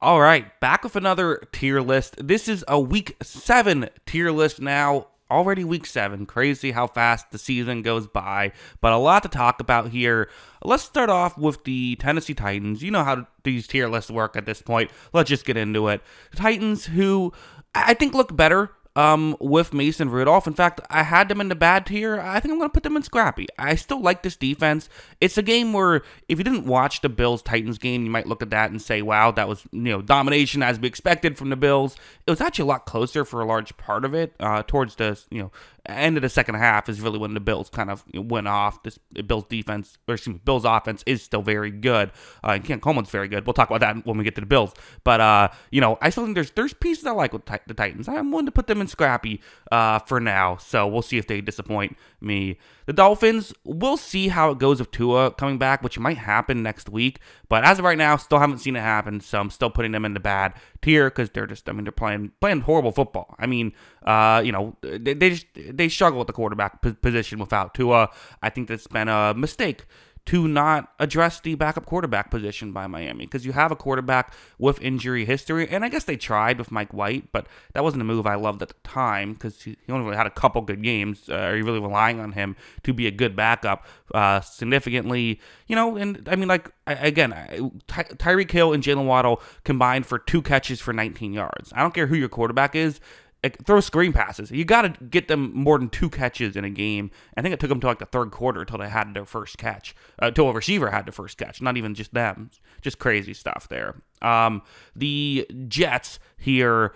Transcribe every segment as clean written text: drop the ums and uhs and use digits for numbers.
All right, back with another tier list. This is a week 7 tier list now. Already week 7. Crazy how fast the season goes by, but a lot to talk about here. Let's start off with the Tennessee Titans. You know how these tier lists work at this point. Let's just get into it. The Titans, who I think look better with Mason Rudolph. In fact, I had them in the bad tier. I think I'm going to put them in scrappy. I still like this defense. It's a game where if you didn't watch the Bills-Titans game, you might look at that and say, wow, that was, domination as we expected from the Bills. It was actually a lot closer for a large part of it. Towards the, end of the second half is really when the Bills kind of went off. This Bills defense, Bills offense is still very good. And Ken Coleman's very good. We'll talk about that when we get to the Bills. But, I still think there's pieces I like with the Titans. I'm willing to put them in scrappy for now. So we'll see if they disappoint me. The Dolphins, we'll see how it goes with Tua coming back, which might happen next week. But as of right now, still haven't seen it happen. So I'm still putting them in the bad tier because they're playing horrible football. They struggle with the quarterback position without Tua. I think that's been a mistake to not address the backup quarterback position by Miami, because you have a quarterback with injury history, and I guess they tried with Mike White, but that wasn't a move I loved at the time, because he only really had a couple good games. Are you really relying on him to be a good backup significantly? Tyreek Hill and Jalen Waddle combined for 2 catches for 19 yards. I don't care who your quarterback is. Throw screen passes. You got to get them more than 2 catches in a game. I think it took them to the third quarter until they had their first catch. Until a receiver had the first catch. Not even just them. Just crazy stuff there. The Jets here.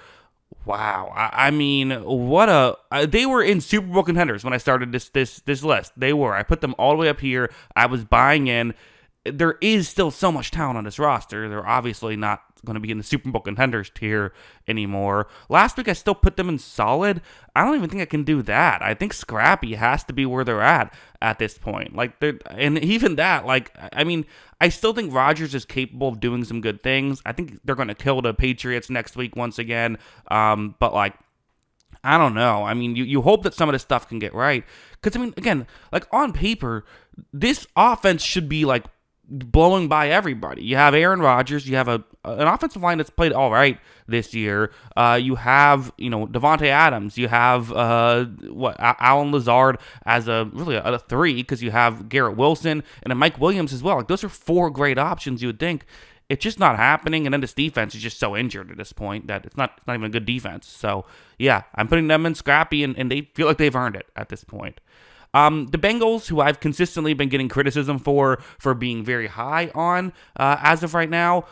Wow. They were in Super Bowl contenders when I started this list. They were. I put them all the way up here. I was buying in. There is still so much talent on this roster. They're obviously not going to be in the Super Bowl contenders tier anymore. Last week, I still put them in solid. I don't even think I can do that. I think scrappy has to be where they're at this point. And even that, I still think Rodgers is capable of doing some good things. I think they're going to kill the Patriots next week once again. I don't know. You hope that some of this stuff can get right. Because, on paper, this offense should be, blowing by everybody. You have Aaron Rodgers. You have an offensive line that's played all right this year. You have, Devontae Adams. You have, Alan Lazard as a 3, because you have Garrett Wilson and a Mike Williams as well. Those are 4 great options, you would think. It's just not happening, and then this defense is just so injured at this point that it's not even a good defense. So, yeah, I'm putting them in scrappy, and they feel like they've earned it at this point. The Bengals, who I've consistently been getting criticism for being very high on as of right now,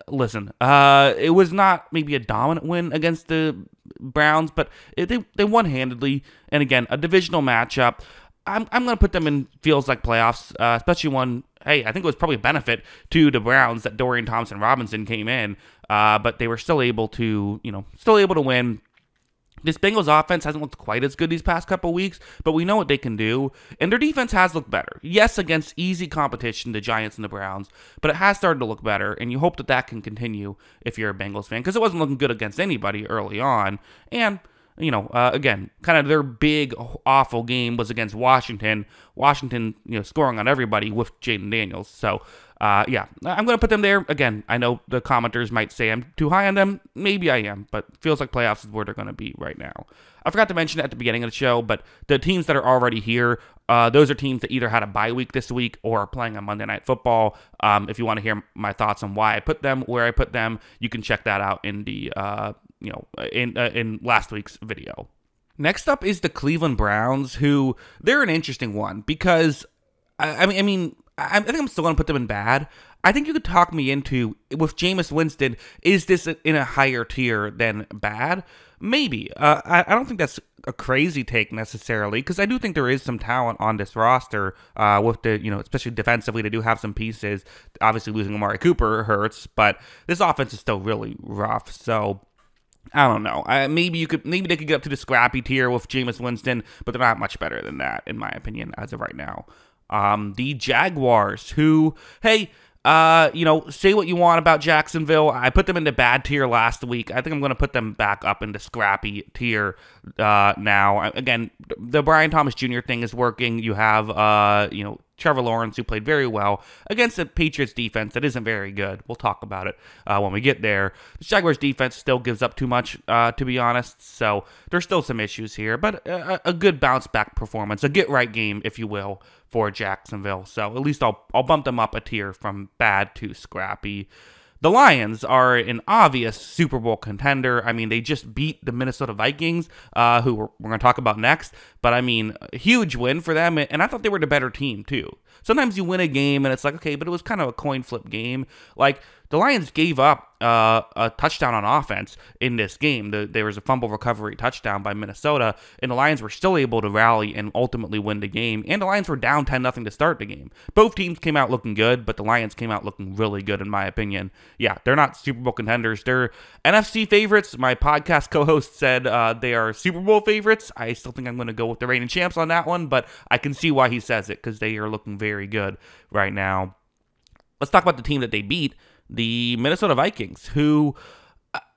listen. It was not maybe a dominant win against the Browns, but they won handedly, and again, a divisional matchup. I'm going to put them in feels like playoffs, especially one. Hey, I think it was probably a benefit to the Browns that Dorian Thompson-Robinson came in, but they were still able to win. This Bengals offense hasn't looked quite as good these past couple weeks, but we know what they can do, and their defense has looked better. Yes, against easy competition, the Giants and the Browns, but it has started to look better, and you hope that can continue if you're a Bengals fan, because it wasn't looking good against anybody early on, and again, kind of their big, awful game was against Washington. Washington, scoring on everybody with Jaden Daniels. So, I'm going to put them there. Again, I know the commenters might say I'm too high on them. Maybe I am, but feels like playoffs is where they're going to be right now. I forgot to mention it at the beginning of the show, but the teams that are already here, those are teams that either had a bye week this week or are playing on Monday Night Football. If you want to hear my thoughts on why I put them, where I put them, you can check that out in the in last week's video. Next up is the Cleveland Browns, who they're an interesting one because I think I'm still going to put them in bad. I think you could talk me into, with Jameis Winston, is this in a higher tier than bad? Maybe. I don't think that's a crazy take necessarily, because I do think there is some talent on this roster with the, especially defensively, they do have some pieces. Obviously losing Amari Cooper hurts, but this offense is still really rough, so I don't know. Maybe they could get up to the scrappy tier with Jameis Winston, but they're not much better than that, in my opinion, as of right now. The Jaguars, who, hey, say what you want about Jacksonville. I put them into bad tier last week. I think I'm going to put them back up into scrappy tier now. Again, the Brian Thomas Jr. thing is working. You have, Trevor Lawrence, who played very well against the Patriots defense that isn't very good. We'll talk about it when we get there. The Jaguars defense still gives up too much, to be honest, so there's still some issues here, but a good bounce back performance, a get right game, if you will, for Jacksonville. So at least I'll bump them up a tier from bad to scrappy. The Lions are an obvious Super Bowl contender. I mean, they just beat the Minnesota Vikings, who we're going to talk about next. But, I mean, a huge win for them, and I thought they were the better team, too. Sometimes you win a game, and it's like, okay, but it was kind of a coin flip game. Like, the Lions gave up a touchdown on offense in this game. There was a fumble recovery touchdown by Minnesota, and the Lions were still able to rally and ultimately win the game. And the Lions were down 10-0 to start the game. Both teams came out looking good, but the Lions came out looking really good, in my opinion. Yeah, they're not Super Bowl contenders. They're NFC favorites. My podcast co-host said they are Super Bowl favorites. I still think I'm going to go with the reigning champs on that one, but I can see why he says it, because they are looking very good right now. Let's talk about the team that they beat, the Minnesota Vikings, who,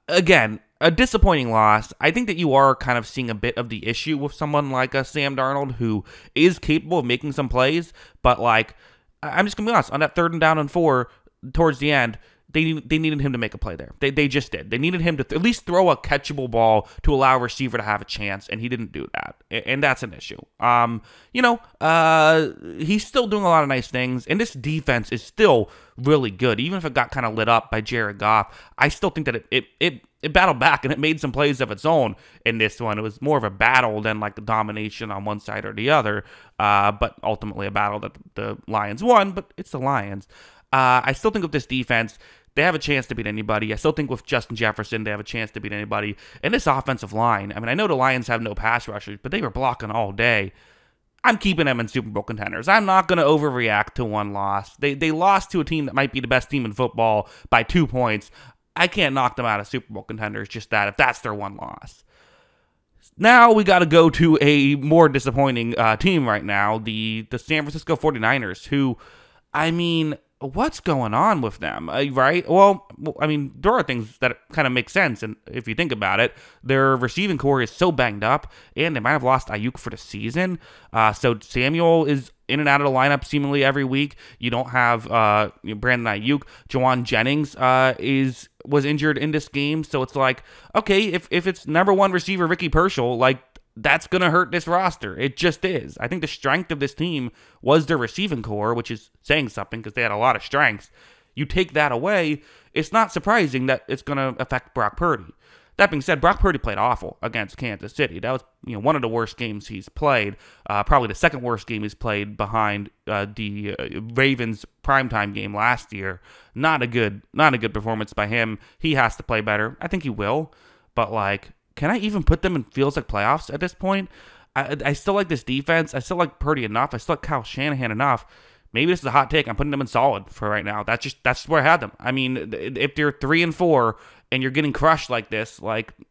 again, a disappointing loss. I think that you are kind of seeing a bit of the issue with someone like a Sam Darnold, who is capable of making some plays, but, like, I'm just going to be honest, on that 3rd and down and 4, towards the end, they needed him to make a play there. They just did. They needed him to at least throw a catchable ball to allow a receiver to have a chance, and he didn't do that. And that's an issue. He's still doing a lot of nice things, and this defense is still really good. Even if it got kind of lit up by Jared Goff, I still think that it battled back, and it made some plays of its own in this one. It was more of a battle than like a domination on one side or the other, but ultimately a battle that the Lions won, but it's the Lions. I still think with this defense, they have a chance to beat anybody. I still think with Justin Jefferson, they have a chance to beat anybody. And this offensive line, I mean, I know the Lions have no pass rushers, but they were blocking all day. I'm keeping them in Super Bowl contenders. I'm not going to overreact to one loss. They lost to a team that might be the best team in football by 2 points. I can't knock them out of Super Bowl contenders, just that, if that's their one loss. Now we got to go to a more disappointing team right now, the San Francisco 49ers, who, I mean, what's going on with them, right? Well, I mean, there are things that kind of make sense, and if you think about it, their receiving core is so banged up, and they might have lost Ayuk for the season, so Samuel is in and out of the lineup seemingly every week. You don't have Brandon Ayuk. Juwan Jennings was injured in this game, so it's like, okay, if it's number one receiver Ricky Pearsall, like, that's going to hurt this roster. It just is. I think the strength of this team was their receiving core, which is saying something because they had a lot of strengths. You take that away, it's not surprising that it's going to affect Brock Purdy. That being said, Brock Purdy played awful against Kansas City. That was one of the worst games he's played, probably the second worst game he's played behind the Ravens primetime game last year. Not a good performance by him. He has to play better. I think he will, but like, can I even put them in feels like playoffs at this point? I still like this defense. I still like Purdy enough. I still like Kyle Shanahan enough. Maybe this is a hot take. I'm putting them in solid for right now. That's where I had them. I mean, if they're 3-4 and you're getting crushed like this,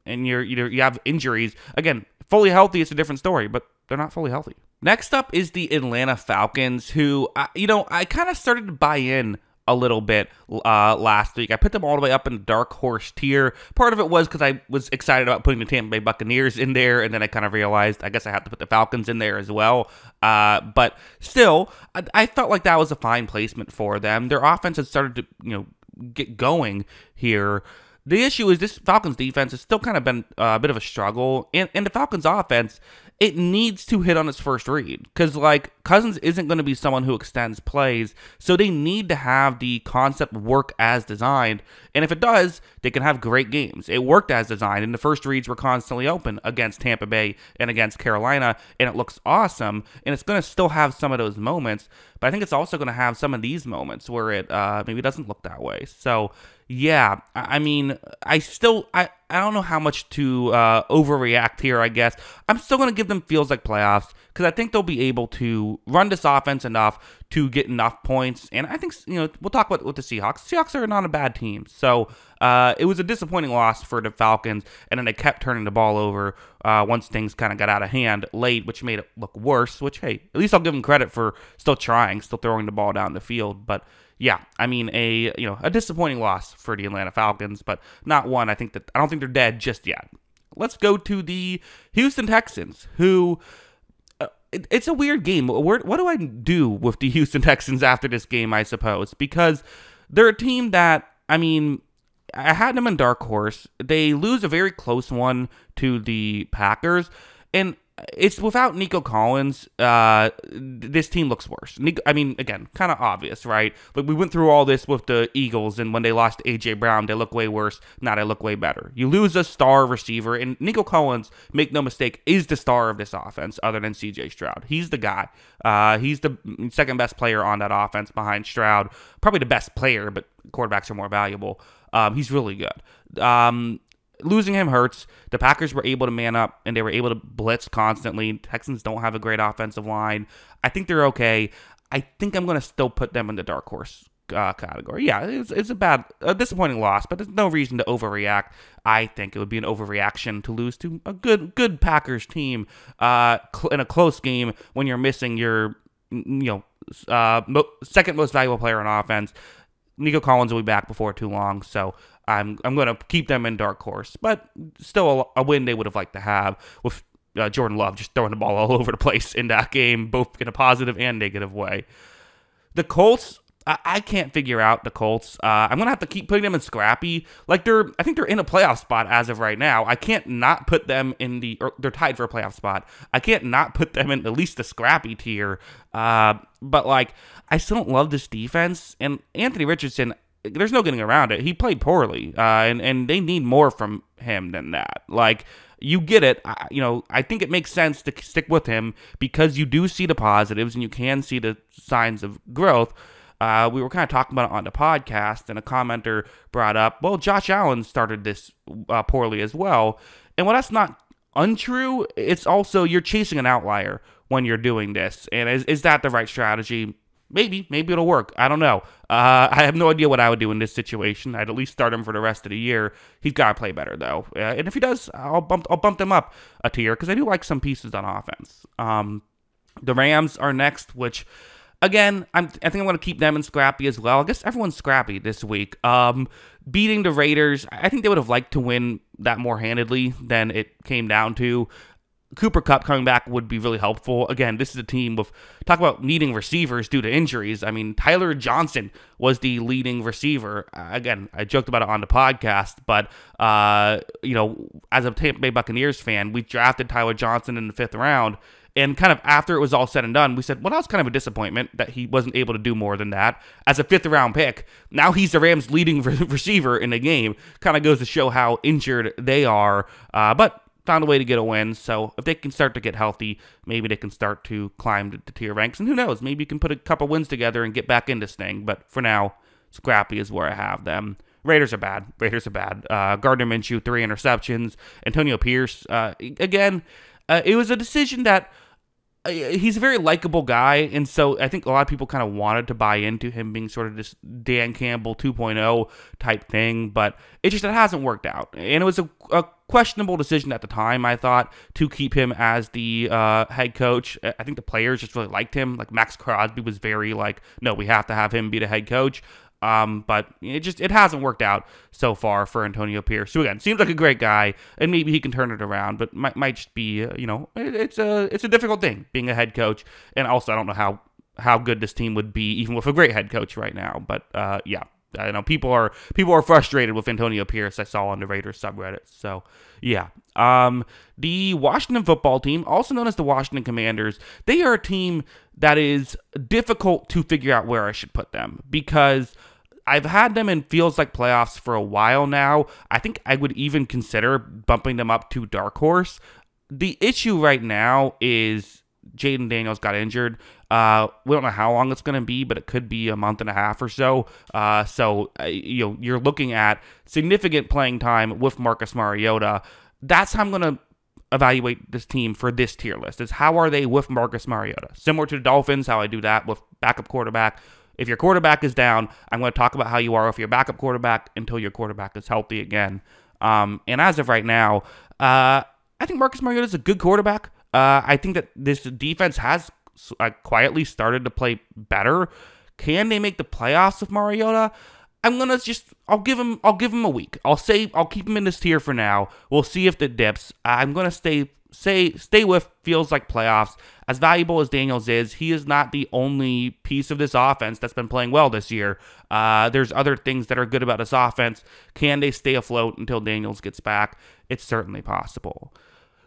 and you have injuries, again, fully healthy, it's a different story, but they're not fully healthy. Next up is the Atlanta Falcons, who I kind of started to buy in a little bit last week. I put them all the way up in the dark horse tier. Part of it was because I was excited about putting the Tampa Bay Buccaneers in there, and then I kind of realized I guess I have to put the Falcons in there as well. But still, I felt like that was a fine placement for them. Their offense had started to get going here. The issue is this Falcons defense has still kind of been a bit of a struggle, and the Falcons offense, it needs to hit on its first read, because Cousins isn't going to be someone who extends plays, so they need to have the concept work as designed, and if it does, they can have great games. It worked as designed, and the first reads were constantly open against Tampa Bay and against Carolina, and it looks awesome, and it's going to still have some of those moments, but I think it's also going to have some of these moments where it maybe doesn't look that way. So yeah, I mean, I don't know how much to overreact here, I guess. I'm still going to give them feels like playoffs, because I think they'll be able to run this offense enough to get enough points. And I think, we'll talk about with the Seahawks. Seahawks are not a bad team. So it was a disappointing loss for the Falcons, and then they kept turning the ball over once things kind of got out of hand late, which made it look worse, which, hey, at least I'll give them credit for still trying, still throwing the ball down the field. But yeah, I mean, a disappointing loss for the Atlanta Falcons, but not one I don't think they're dead just yet. Let's go to the Houston Texans, who it's a weird game. What do I do with the Houston Texans after this game, I suppose? Because they're a team that, I mean, I had them in dark horse. They lose a very close one to the Packers, and it's without Nico Collins. This team looks worse. I mean, again, kind of obvious, right? But we went through all this with the Eagles, and when they lost AJ Brown, they look way worse. Now they look way better. You lose a star receiver, and Nico Collins, make no mistake, is the star of this offense, other than CJ Stroud. He's the guy. He's the second best player on that offense behind Stroud. Probably the best player, but quarterbacks are more valuable. He's really good. Losing him hurts. The Packers were able to man up, and they were able to blitz constantly. Texans don't have a great offensive line. I think they're okay. I think I'm going to still put them in the dark horse category. Yeah, it's a disappointing loss, but there's no reason to overreact. I think it would be an overreaction to lose to a good Packers team in a close game when you're missing your second most valuable player on offense. Nico Collins will be back before too long, so I'm going to keep them in dark horse. But still a win they would have liked to have with Jordan Love just throwing the ball all over the place in that game, both in a positive and negative way. The Colts, I can't figure out the Colts. I'm going to have to keep putting them in scrappy. I think they're in a playoff spot as of right now. I can't not put them they're tied for a playoff spot. I can't not put them in at least the scrappy tier. But I still don't love this defense. And Anthony Richardson, there's no getting around it. He played poorly, and they need more from him than that. You get it. I think it makes sense to stick with him because you do see the positives and you can see the signs of growth. We were kind of talking about it on the podcast, and a commenter brought up, well, Josh Allen started this poorly as well. And while that's not untrue, it's also you're chasing an outlier when you're doing this. And is that the right strategy? Maybe it'll work. I don't know. I have no idea what I would do in this situation. I'd at least start him for the rest of the year. He's got to play better though, and if he does, I'll bump them up a tier because I do like some pieces on offense. The Rams are next, which again I think I'm going to keep them in scrappy as well. I guess everyone's scrappy this week. Beating the Raiders, I think they would have liked to win that more handedly than it came down to. Cooper Kupp coming back would be really helpful. Again, this is a team with, talk about needing receivers due to injuries. I mean, Tyler Johnson was the leading receiver. Again, I joked about it on the podcast, but, as a Tampa Bay Buccaneers fan, we drafted Tyler Johnson in the 5th round, and kind of after it was all said and done, we said, well, that was kind of a disappointment that he wasn't able to do more than that. As a 5th round pick, now he's the Rams' leading receiver in the game. Kind of goes to show how injured they are, but found a way to get a win, so if they can start to get healthy, maybe they can start to climb the tier ranks, and who knows, maybe you can put a couple wins together and get back in this thing, but for now, scrappy is where I have them. Raiders are bad. Gardner Minshew, 3 interceptions. Antonio Pierce, again, it was a decision that he's a very likable guy, and so I think a lot of people kind of wanted to buy into him being sort of this Dan Campbell 2.0 type thing, but it hasn't worked out. And it was a questionable decision at the time, I thought, to keep him as the head coach. I think the players just really liked him. Max Crosby was very no, we have to have him be the head coach. But it hasn't worked out so far for Antonio Pierce, who again seems like a great guy, and maybe he can turn it around, but might just be it's a difficult thing being a head coach, and also I don't know how good this team would be even with a great head coach right now, but yeah. I know people are frustrated with Antonio Pierce. I saw on the Raiders subreddit. So yeah, the Washington football team, also known as the Washington Commanders, they are a team that is difficult to figure out where I should put them because I've had them in feels like playoffs for a while now. I think I would even consider bumping them up to dark horse. The issue right now is Jaden Daniels got injured. We don't know how long it's going to be, but it could be a month and a half or so. You're looking at significant playing time with Marcus Mariota. That's how I'm going to evaluate this team for this tier list, is how are they with Marcus Mariota? Similar to the Dolphins, how I do that with backup quarterback. If your quarterback is down, I'm going to talk about how you are with your backup quarterback until your quarterback is healthy again. And as of right now, I think Marcus Mariota is a good quarterback. I think that this defense has quietly started to play better. Can they make the playoffs with Mariota? I'll give him a week. I'll keep him in this tier for now. We'll see if it dips. I'm gonna stay stay with feels like playoffs. As valuable as Daniels is, he is not the only piece of this offense that's been playing well this year. There's other things that are good about this offense. Can they stay afloat until Daniels gets back? It's certainly possible.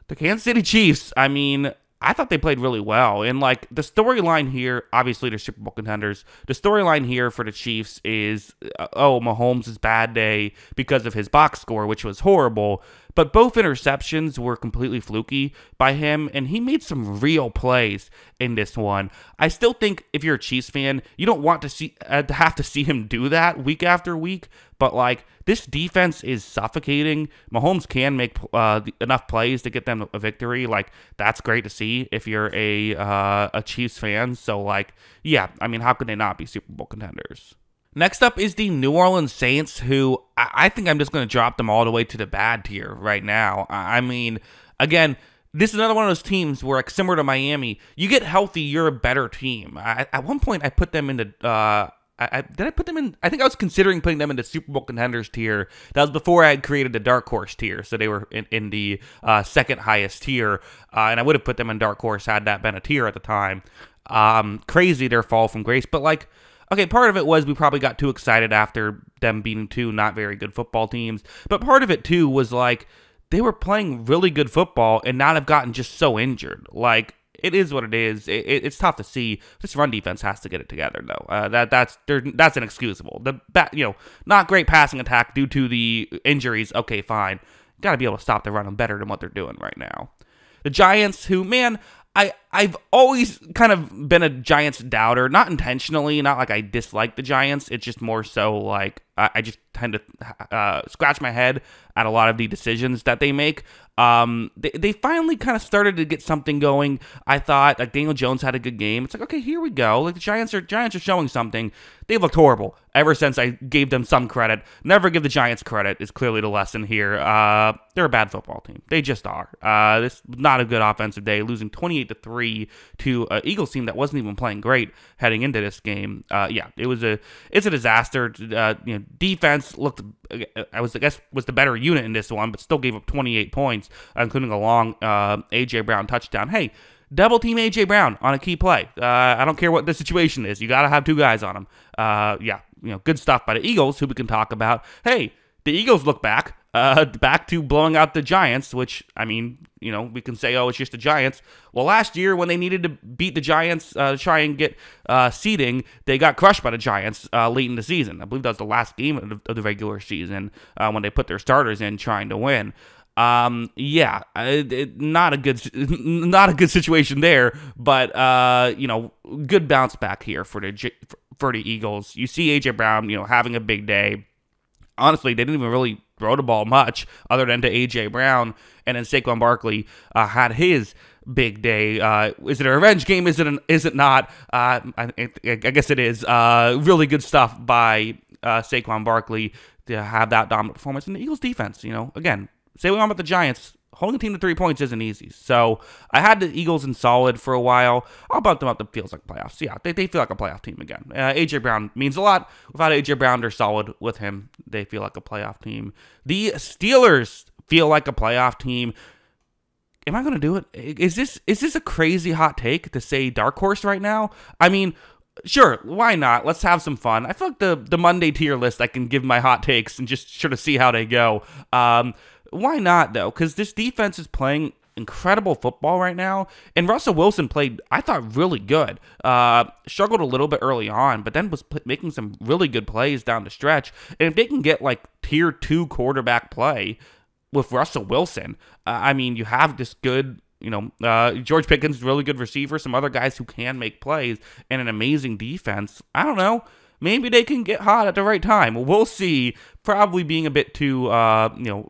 The Kansas City Chiefs, I mean, I thought they played really well. And, like, the storyline here, obviously they're Super Bowl contenders. The storyline here for the Chiefs is, Mahomes' bad day because of his box score, which was horrible. But both interceptions were completely fluky by him, and he made some real plays in this one. I still think if you're a Chiefs fan, you don't want to have to see him do that week after week. But, like, this defense is suffocating. Mahomes can make enough plays to get them a victory. Like, that's great to see if you're a Chiefs fan. So, like, yeah, I mean, how could they not be Super Bowl contenders? Next up is the New Orleans Saints, who I think I'm just going to drop them all the way to the bad tier right now. I mean, again, this is another one of those teams where, like, similar to Miami, you get healthy, you're a better team. At one point, I put them into... did I put them in? I think I was considering putting them into Super Bowl contenders tier. That was before I had created the Dark Horse tier, so they were in the second highest tier, and I would have put them in Dark Horse had that been a tier at the time. Crazy their fall from grace, but, like, okay, part of it was we probably got too excited after them beating two not very good football teams, but part of it too was, like, they were playing really good football and not have gotten just so injured. Like, it is what it is. It's tough to see. This run defense has to get it together, though. That's inexcusable. Not great passing attack due to the injuries. Okay, fine. Got to be able to stop the run better than what they're doing right now. The Giants, who, man, I've always kind of been a Giants doubter, not intentionally, not like I dislike the Giants. It's just more so like I just tend to scratch my head at a lot of the decisions that they make. They finally kind of started to get something going. I thought, like, Daniel Jones had a good game. It's like, okay, here we go. Like, the Giants are showing something. They've looked horrible ever since I gave them some credit. Never give the Giants credit is clearly the lesson here. They're a bad football team. They just are. This was not a good offensive day, losing 28-3 to an Eagles team that wasn't even playing great heading into this game. It's a disaster. Defense looked, was the better unit in this one, but still gave up 28 points, including a long A.J. Brown touchdown. Hey, double team A.J. Brown on a key play. I don't care what the situation is. You got to have two guys on him. Good stuff by the Eagles, who we can talk about. Hey, the Eagles look back to blowing out the Giants, which, I mean, we can say, oh, it's just the Giants. Well, last year when they needed to beat the Giants to try and get seeding, they got crushed by the Giants late in the season. I believe that was the last game of the regular season when they put their starters in trying to win. Not a good situation there, but good bounce back here for the Eagles. You see A.J. Brown, having a big day. Honestly, they didn't even really throw the ball much other than to A.J. Brown, and then Saquon Barkley had his big day. Is it a revenge game? Is it not? I guess it is. Really good stuff by Saquon Barkley to have that dominant performance. And the Eagles defense, again, say what you want about the Giants, holding a team to 3 points isn't easy. So I had the Eagles in solid for a while. I'll bump them up to feels like playoffs. Yeah, they feel like a playoff team again. A.J. Brown means a lot. Without A.J. Brown, they're solid. With him, they feel like a playoff team. The Steelers feel like a playoff team. Am I going to do it? Is this a crazy hot take to say dark horse right now? I mean, sure, why not? Let's have some fun. I feel like the Monday tier list, I can give my hot takes and just sort of see how they go. Why not, though? Because this defense is playing incredible football right now, and Russell Wilson played, I thought, really good. Struggled a little bit early on, but then was making some really good plays down the stretch. And if they can get, like, tier 2 quarterback play with Russell Wilson, you have this good... George Pickens, really good receiver, some other guys who can make plays, and an amazing defense. I don't know. Maybe they can get hot at the right time. We'll see. Probably being a bit too, jumping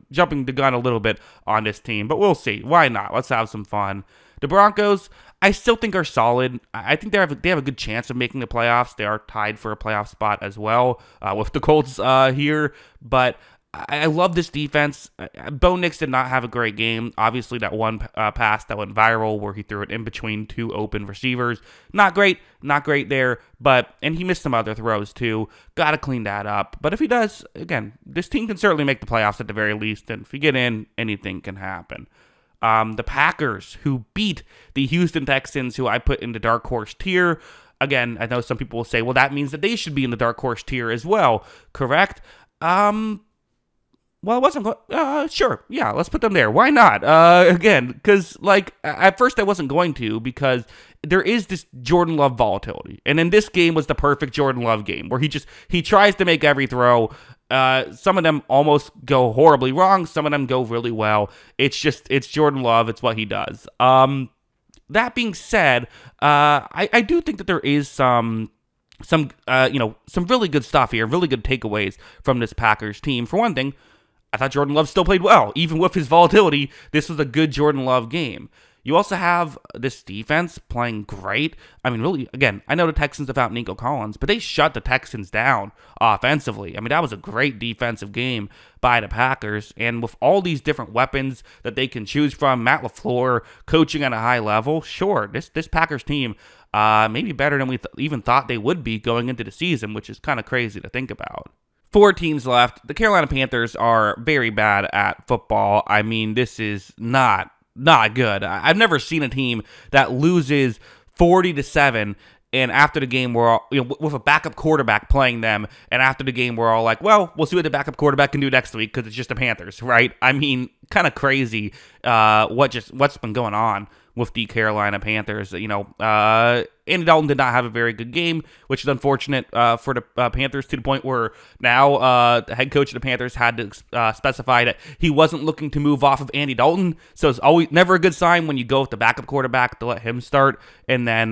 the gun a little bit on this team. But we'll see. Why not? Let's have some fun. The Broncos, I still think are solid. I think they have a good chance of making the playoffs. They are tied for a playoff spot as well with the Colts here. But I love this defense. Bo Nix did not have a great game. Obviously, that one pass that went viral where he threw it in between two open receivers. Not great there, and he missed some other throws too. Got to clean that up. But if he does, again, this team can certainly make the playoffs at the very least, and if you get in, anything can happen. The Packers, who beat the Houston Texans, who I put in the dark horse tier. Again, I know some people will say, well, that means that they should be in the dark horse tier as well, correct? Well, it wasn't. Sure, yeah, let's put them there. Why not? Again, because at first I wasn't going to, because there is this Jordan Love volatility, and in this game was the perfect Jordan Love game where he tries to make every throw. Some of them almost go horribly wrong. Some of them go really well. It's Jordan Love. It's what he does. That being said, I do think that there is some really good stuff here, really good takeaways from this Packers team. For one thing, I thought Jordan Love still played well. Even with his volatility, this was a good Jordan Love game. You also have this defense playing great. I mean, really, again, I know the Texans without Nico Collins, but they shut the Texans down offensively. I mean, that was a great defensive game by the Packers. And with all these different weapons that they can choose from, Matt LaFleur coaching at a high level, sure, this Packers team maybe better than we even thought they would be going into the season, which is kind of crazy to think about. 4 teams left. The Carolina Panthers are very bad at football. I mean, this is not good. I've never seen a team that loses 40-7, and after the game, we're all, with a backup quarterback playing them, and after the game, we're all like, well, we'll see what the backup quarterback can do next week because it's just the Panthers, right? I mean, kind of crazy what's been going on with the Carolina Panthers. Andy Dalton did not have a very good game, which is unfortunate for the Panthers, to the point where now the head coach of the Panthers had to specify that he wasn't looking to move off of Andy Dalton. So it's always never a good sign when you go with the backup quarterback to let him start, and then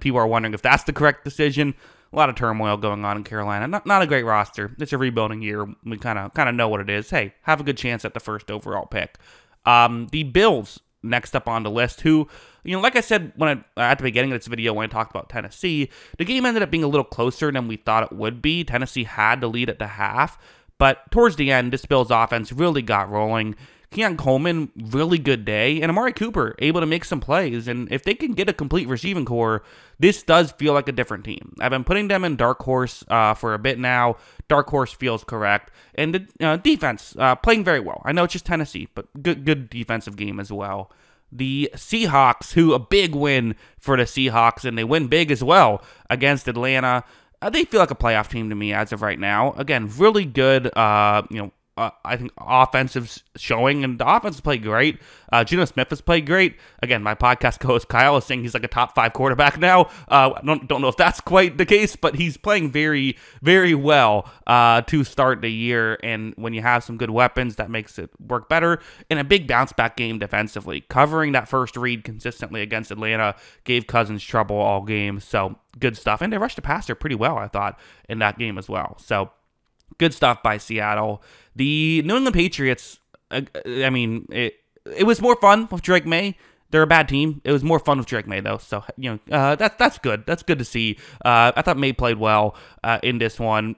people are wondering if that's the correct decision. A lot of turmoil going on in Carolina. Not a great roster. It's a rebuilding year. We kind of know what it is. Hey, have a good chance at the first overall pick. The Bills next up on the list, who, like I said at the beginning of this video when I talked about Tennessee, the game ended up being a little closer than we thought it would be. Tennessee had the lead at the half, but towards the end, this Bills offense really got rolling. Keon Coleman, really good day, and Amari Cooper able to make some plays. And if they can get a complete receiving core, this does feel like a different team. I've been putting them in dark horse for a bit now. Dark horse feels correct, and the defense playing very well. I know it's just Tennessee, but good defensive game as well. The Seahawks, who a big win for the Seahawks, and they win big as well against Atlanta. They feel like a playoff team to me as of right now. Again, really good, I think offensive showing, and the offense has played great. Geno Smith has played great. Again, my podcast co-host Kyle is saying he's like a top 5 quarterback now. I don't know if that's quite the case, but he's playing very, very well to start the year. And when you have some good weapons, that makes it work better. And a big bounce back game defensively, covering that first read consistently against Atlanta gave Cousins trouble all game. So good stuff, and they rushed the passer pretty well, I thought, in that game as well. So good stuff by Seattle. The New England Patriots, I mean, it was more fun with Drake May. They're a bad team. It was more fun with Drake May, though. So, that's good. That's good to see. I thought May played well in this one.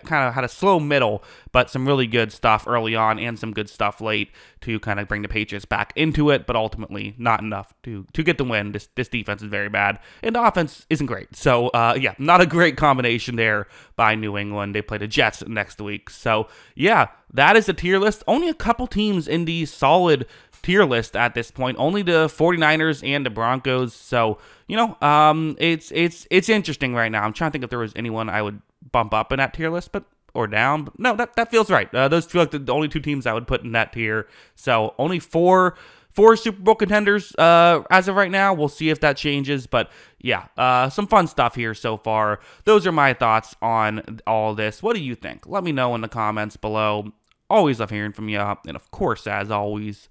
Kind of had a slow middle, but some really good stuff early on and some good stuff late to kind of bring the Patriots back into it, but ultimately not enough to get the win. This defense is very bad, and the offense isn't great. So, not a great combination there by New England. They play the Jets next week. So, yeah, that is the tier list. Only a couple teams in the solid tier list at this point, only the 49ers and the Broncos. So, it's interesting right now. I'm trying to think if there was anyone I would bump up in that tier list, or down. But no, that feels right. Those feel like the only 2 teams I would put in that tier. So only four Super Bowl contenders as of right now. We'll see if that changes. But yeah, some fun stuff here so far. Those are my thoughts on all this. What do you think? Let me know in the comments below. Always love hearing from you. And of course, as always,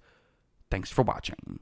thanks for watching.